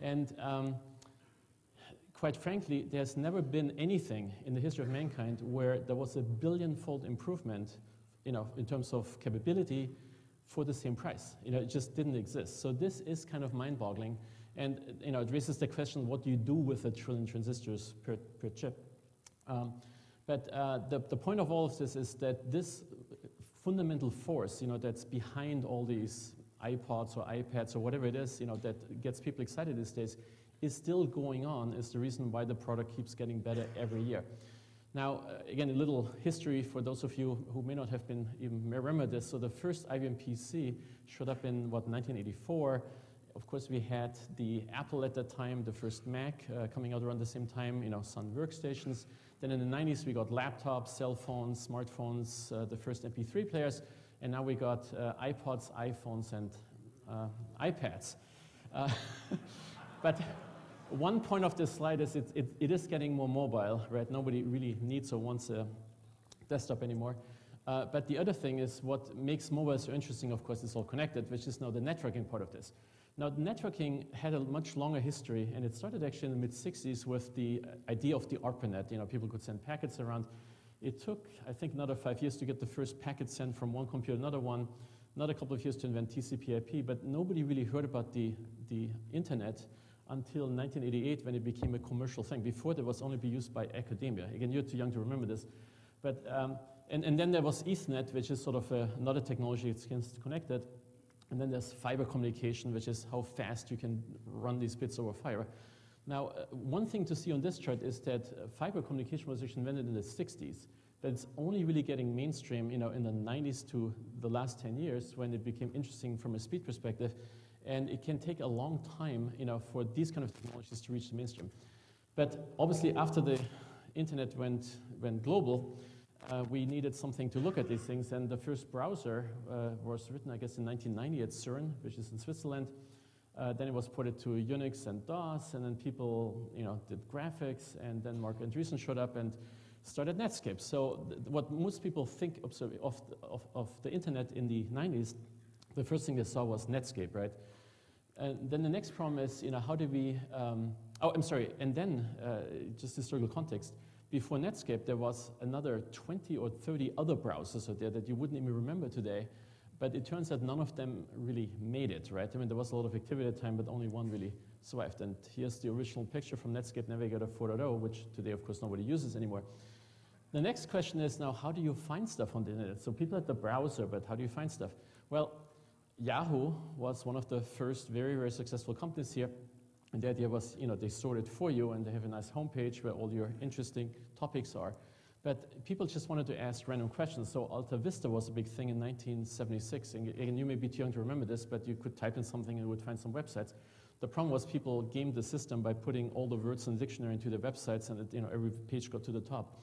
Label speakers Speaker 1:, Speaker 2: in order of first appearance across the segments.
Speaker 1: And quite frankly, there's never been anything in the history of mankind where there was a billion-fold improvement, in terms of capability for the same price. It just didn't exist. So this is kind of mind-boggling, and it raises the question: what do you do with a trillion transistors per chip? But the point of all of this is that this fundamental force, that's behind all these iPods or iPads or whatever it is, that gets people excited these days, is still going on, is the reason why the product keeps getting better every year. Now, again, a little history for those of you who may not have been even remember this. So the first IBM PC showed up in, 1984. Of course, we had the Apple at that time, the first Mac coming out around the same time, Sun workstations. Then in the 90s, we got laptops, cell phones, smartphones, the first MP3 players, and now we got iPods, iPhones, and iPads. But one point of this slide is it is getting more mobile, right? Nobody really needs or wants a desktop anymore. But the other thing is what makes mobile so interesting, of course, is all connected, which is now the networking part of this. Now, networking had a much longer history, and it started actually in the mid-60s with the idea of the ARPANET. People could send packets around. It took, I think, another 5 years to get the first packet sent from one computer to another one, another couple of years to invent TCP/IP, but nobody really heard about the internet until 1988 when it became a commercial thing. Before, that was only be used by academia. Again, you're too young to remember this. But, and then there was Ethernet, which is sort of another technology that's connected. And then there's fiber communication, which is how fast you can run these bits over fiber. Now, one thing to see on this chart is that fiber communication was actually invented in the 60s. But it's only really getting mainstream, in the 90s to the last 10 years when it became interesting from a speed perspective. And it can take a long time, for these kind of technologies to reach the mainstream. But obviously, after the internet went global, we needed something to look at these things, and the first browser was written, I guess, in 1990 at CERN, which is in Switzerland. Then it was ported to Unix and DOS, and then people, did graphics, and then Mark Andreessen showed up and started Netscape. So what most people think of the internet in the 90s, the first thing they saw was Netscape, right? And then the next problem is, how do we, and then just historical context. Before Netscape, there was another 20 or 30 other browsers out there that you wouldn't even remember today, but it turns out none of them really made it, right? There was a lot of activity at the time, but only one really survived. And here's the original picture from Netscape Navigator 4.0, which today, of course, nobody uses anymore. The next question is now, how do you find stuff on the internet? So people had the browser, but how do you find stuff? Well, Yahoo was one of the first very, very successful companies here. And the idea was, they sort it for you, and they have a nice homepage where all your interesting topics are. But people just wanted to ask random questions. So Alta Vista was a big thing in 1976. And you may be too young to remember this, but you could type in something and you would find some websites. The problem was people gamed the system by putting all the words in the dictionary into their websites, and every page got to the top.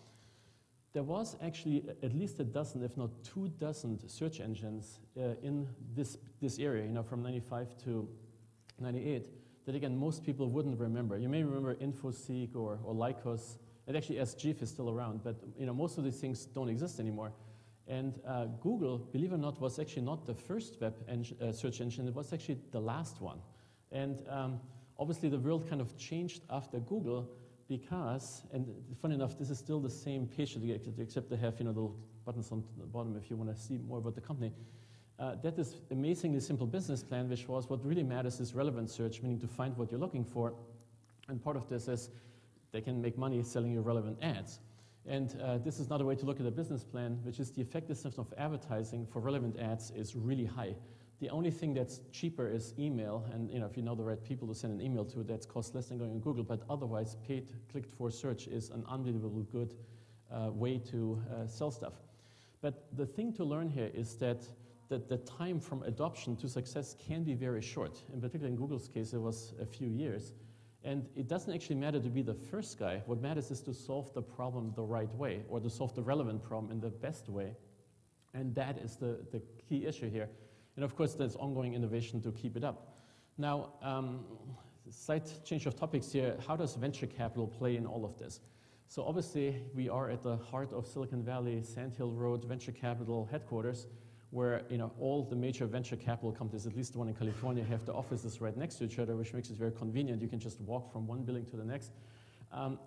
Speaker 1: There was actually at least a dozen, if not 2 dozen, search engines in this area, from 95 to 98. That again, most people wouldn't remember. You may remember InfoSeek or Lycos, and actually SGIF is still around, but most of these things don't exist anymore. And Google, believe it or not, was actually not the first search engine, it was actually the last one. And obviously the world kind of changed after Google because, and funny enough, this is still the same page, except they have little buttons on the bottom if you want to see more about the company. That is amazingly simple business plan, which was what really matters is relevant search, meaning to find what you're looking for. And part of this is they can make money selling you relevant ads. And this is another way to look at a business plan, which is the effectiveness of advertising for relevant ads is really high. The only thing that's cheaper is email, and if you know the right people to send an email to, that costs less than going on Google, but otherwise paid clicked-for search is an unbelievably good way to sell stuff. But the thing to learn here is that the time from adoption to success can be very short. In particular, in Google's case, it was a few years. And it doesn't actually matter to be the first guy. What matters is to solve the problem the right way, or to solve the relevant problem in the best way. And that is the key issue here. And of course, there's ongoing innovation to keep it up. Now, slight change of topics here. How does venture capital play in all of this? So obviously, we are at the heart of Silicon Valley, Sand Hill Road venture capital headquarters. where all the major venture capital companies, at least the one in California, have the offices right next to each other, which makes it very convenient. You can just walk from one building to the next.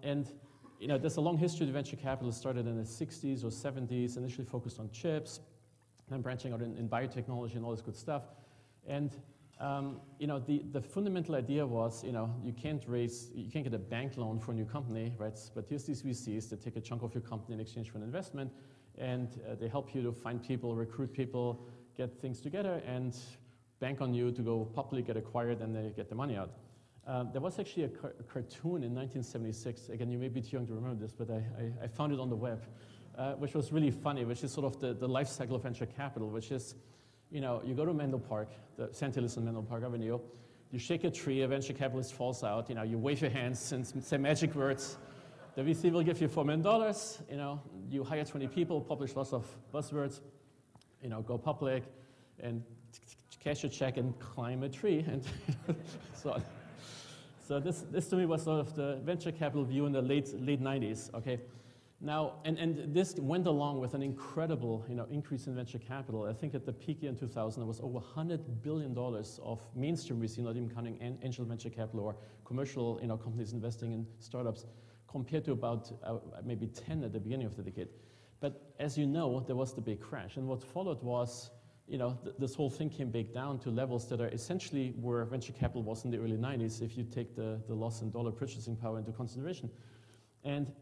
Speaker 1: There's a long history of venture capital. It started in the 60s or 70s, initially focused on chips, then branching out in biotechnology and all this good stuff. And the fundamental idea was, you can't get a bank loan for a new company, right? But here's these VCs that take a chunk of your company in exchange for an investment, and they help you to find people, recruit people, get things together, and bank on you to go public, get acquired, and they get the money out. There was actually a cartoon in 1976. Again, you may be too young to remember this, but I found it on the web, which was really funny, which is sort of the life cycle of venture capital, which is, you go to Menlo Park, the St. Hillis and Menlo Park Avenue, you shake a tree, a venture capitalist falls out, you wave your hands and say magic words. The VC will give you $4 million, you hire 20 people, publish lots of buzzwords, go public, and cash a check and climb a tree, and so on. So this to me was sort of the venture capital view in the late 90s, okay? Now, and this went along with an incredible, increase in venture capital. I think at the peak year in 2000, there was over $100 billion of mainstream VC, not even counting angel venture capital or commercial, companies investing in startups, compared to about maybe 10 at the beginning of the decade. But as you know, there was the big crash, and what followed was, this whole thing came back down to levels that are essentially where venture capital was in the early 90s, if you take the loss in dollar purchasing power into consideration. And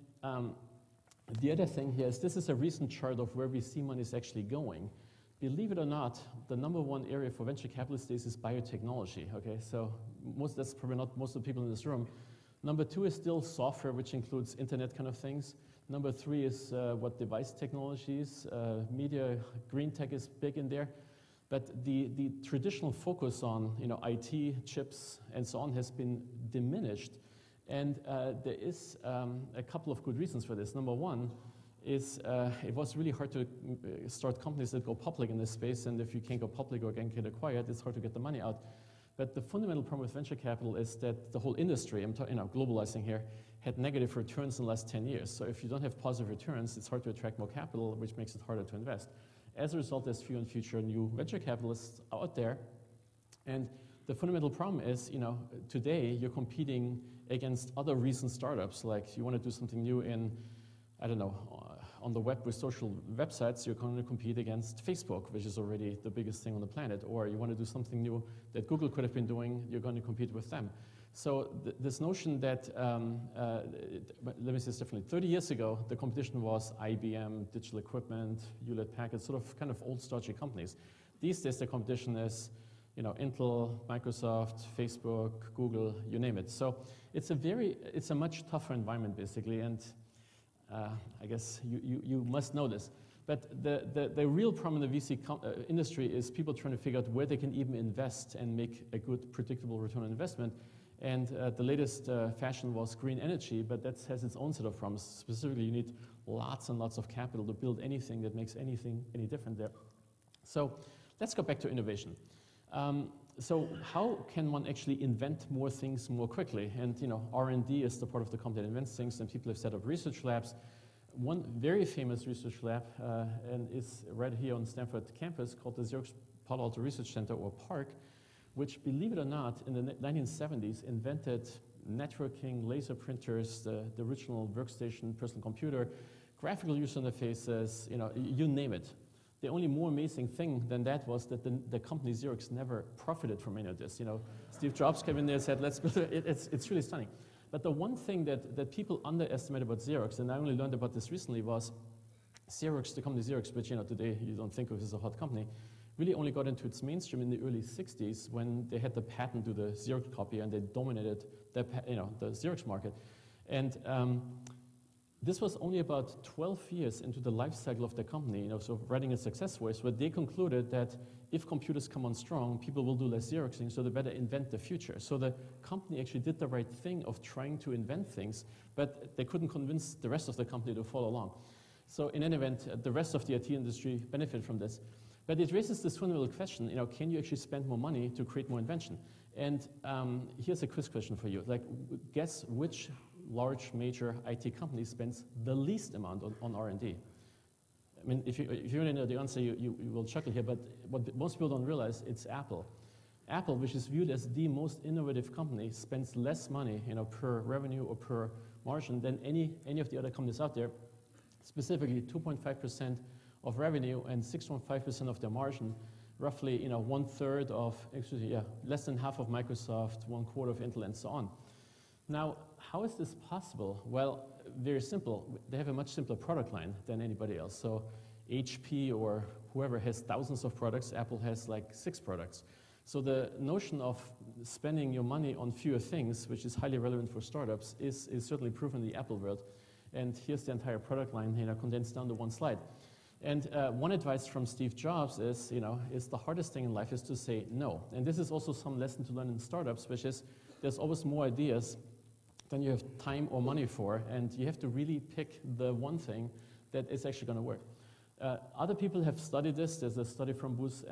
Speaker 1: the other thing here is this is a recent chart of where VC money is actually going. Believe it or not, the number one area for venture capitalists is biotechnology, okay? So that's probably not most of the people in this room. Number two is still software, which includes internet kind of things. Number three is what device technologies, media, green tech is big in there. But the traditional focus on IT, chips, and so on has been diminished. And there is a couple of good reasons for this. Number one is it was really hard to start companies that go public in this space, and if you can't go public or can't get acquired, it's hard to get the money out. But the fundamental problem with venture capital is that the whole industry, I'm globalizing here, had negative returns in the last 10 years. So if you don't have positive returns, it's hard to attract more capital, which makes it harder to invest. As a result, there's fewer and fewer new venture capitalists out there. And the fundamental problem is, today you're competing against other recent startups. Like you want to do something new in, on the web with social websites, you're going to compete against Facebook, which is already the biggest thing on the planet. Or you want to do something new that Google could have been doing, you're going to compete with them. So this notion that, let me say this differently, 30 years ago, the competition was IBM, Digital Equipment, Hewlett-Packard, sort of kind of old stodgy companies. These days the competition is, Intel, Microsoft, Facebook, Google, you name it. So it's a much tougher environment basically, and I guess you must know this. But the real problem in the VC industry is people trying to figure out where they can even invest and make a good predictable return on investment. And the latest fashion was green energy, but that has its own set of problems. Specifically, you need lots and lots of capital to build anything that makes anything any different there. So let's go back to innovation. So how can one actually invent more things more quickly? And R&D is the part of the company that invents things, and people have set up research labs. One very famous research lab and is right here on Stanford campus called the Xerox Palo Alto Research Center, or PARC, which, believe it or not, in the 1970s invented networking, laser printers, the original workstation, personal computer, graphical user interfaces, you name it. The only more amazing thing than that was that the company Xerox never profited from any of this. Steve Jobs came in there and said, let's build it. It's really stunning. But the one thing that people underestimate about Xerox, and I only learned about this recently, was Xerox, the company Xerox, which today you don't think of as a hot company, really only got into its mainstream in the early 60s when they had the patent to the Xerox copy and they dominated the Xerox market. And this was only about 12 years into the life cycle of the company, so writing a success stories, where they concluded that if computers come on strong, people will do less Xeroxing, so they better invent the future. So the company actually did the right thing of trying to invent things, but they couldn't convince the rest of the company to follow along. So in any event, the rest of the IT industry benefited from this. But it raises this fundamental question, can you actually spend more money to create more invention? And here's a quiz question for you. Guess which large major IT company spends the least amount on R&D? I mean, if you really know the answer, you will chuckle here, but what most people don't realize, it's Apple. Apple, which is viewed as the most innovative company, spends less money, per revenue or per margin than any of the other companies out there. Specifically, 2.5% of revenue and 6.5% of their margin, roughly, one-third of, less than half of Microsoft, 1/4 of Intel, and so on. Now, how is this possible? Well, very simple. They have a much simpler product line than anybody else. So HP or whoever has thousands of products, Apple has like 6 products. So the notion of spending your money on fewer things, which is highly relevant for startups, is certainly proven in the Apple world. And here's the entire product line, condensed down to one slide. And one advice from Steve Jobs is, the hardest thing in life is to say no. And this is also some lesson to learn in startups, which is there's always more ideas than you have time or money for, and you have to really pick the one thing that is actually going to work. Other people have studied this. There's a study from Booz